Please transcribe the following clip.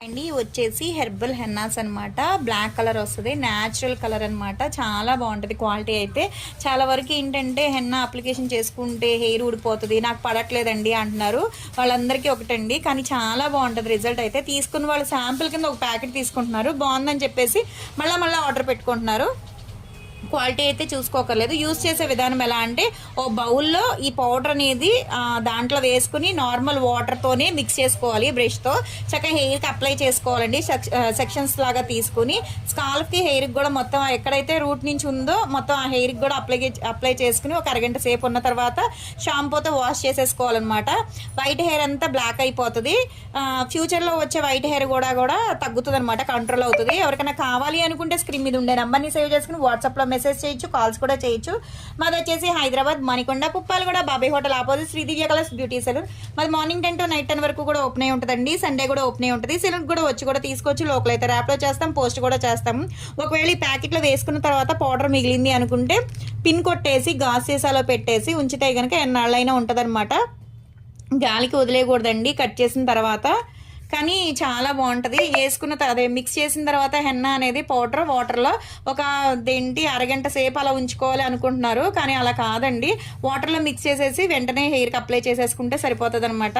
అండి వచ్చేసి herbal hennas అనమాట. బ్లాక్ కలర్ వస్తుంది, న్యాచురల్ కలర్ అనమాట. చాలా బాగుంటుంది క్వాలిటీ అయితే. చాలా వరకు ఏంటంటే హెన్నా అప్లికేషన్ చేసుకుంటే హెయిర్ ఊడిపోతుంది, నాకు పడట్లేదండి అంటున్నారు. వాళ్ళందరికీ ఒకటండి, కానీ చాలా బాగుంటుంది రిజల్ట్ అయితే. తీసుకున్న వాళ్ళు శాంపిల్ కింద ఒక ప్యాకెట్ తీసుకుంటున్నారు, బాగుందని చెప్పేసి మళ్ళీ ఆర్డర్ పెట్టుకుంటున్నారు. క్వాలిటీ అయితే చూసుకోకర్లేదు. యూస్ చేసే విధానం ఎలా అంటే, ఓ బౌల్లో ఈ పౌడర్ అనేది దాంట్లో వేసుకుని నార్మల్ వాటర్తోనే మిక్స్ చేసుకోవాలి. బ్రష్తో చక్కగా హెయిర్కి అప్లై చేసుకోవాలండి. సెక్షన్స్ లాగా తీసుకుని స్కాల్ఫ్కి హెయిర్కి కూడా మొత్తం ఎక్కడైతే రూట్ నుంచి ఉందో మొత్తం ఆ హెయిర్కి కూడా అప్లై చేసుకుని ఒక అరగంట సేపు ఉన్న తర్వాత షాంపూతో వాష్ చేసేసుకోవాలన్నమాట. వైట్ హెయిర్ అంతా బ్లాక్ అయిపోతుంది. ఫ్యూచర్లో వచ్చే వైట్ హెయిర్ కూడా తగ్గుతుంది అనమాట, కంట్రోల్ అవుతుంది. ఎవరికైనా కావాలి అనుకుంటే స్క్రీన్ మీద ఉండే నెంబర్ని సేవ్ చేసుకుని వాట్సాప్లో మెసేజ్ చేయొచ్చు, కాల్స్ కూడా చేయొచ్చు. మాది వచ్చేసి హైదరాబాద్ మణికొండ పుప్పాలగూడ బాబాయ్ హోటల్ ఆపోజిట్ శ్రీ దివ్య కలర్స్ బ్యూటీ సెలూన్. మాది మార్నింగ్ 10 to నైట్ 10 వరకు కూడా ఓపెన్ అయి ఉంటుందండి. సండే కూడా ఓపెన్ అయి ఉంటుంది. సెలూన్ కూడా కూడా తీసుకోవచ్చు. లోకల్ అయితే ర్యాప్లో చేస్తాం, పోస్ట్ కూడా చేస్తాం. ఒకవేళ ఈ ప్యాకెట్లో వేసుకున్న తర్వాత పౌడర్ మిగిలింది అనుకుంటే పిన్ కొట్టేసి గాజు సీసాలో పెట్టేసి ఉంచితే కనుక ఎన్నాళ్ళైనా ఉంటుందన్నమాట. గాలికి వదిలేయకూడదండి కట్ చేసిన తర్వాత. కానీ చాలా బాగుంటుంది. వేసుకున్న అదే మిక్స్ చేసిన తర్వాత హెన్నా అనేది పౌడర్ వాటర్లో ఒక అరగంట సేపు అలా ఉంచుకోవాలి అనుకుంటున్నారు, కానీ అలా కాదండి. వాటర్లో మిక్స్ చేసేసి వెంటనే హెయిర్కి అప్లై చేసేసుకుంటే సరిపోతుంది అనమాట.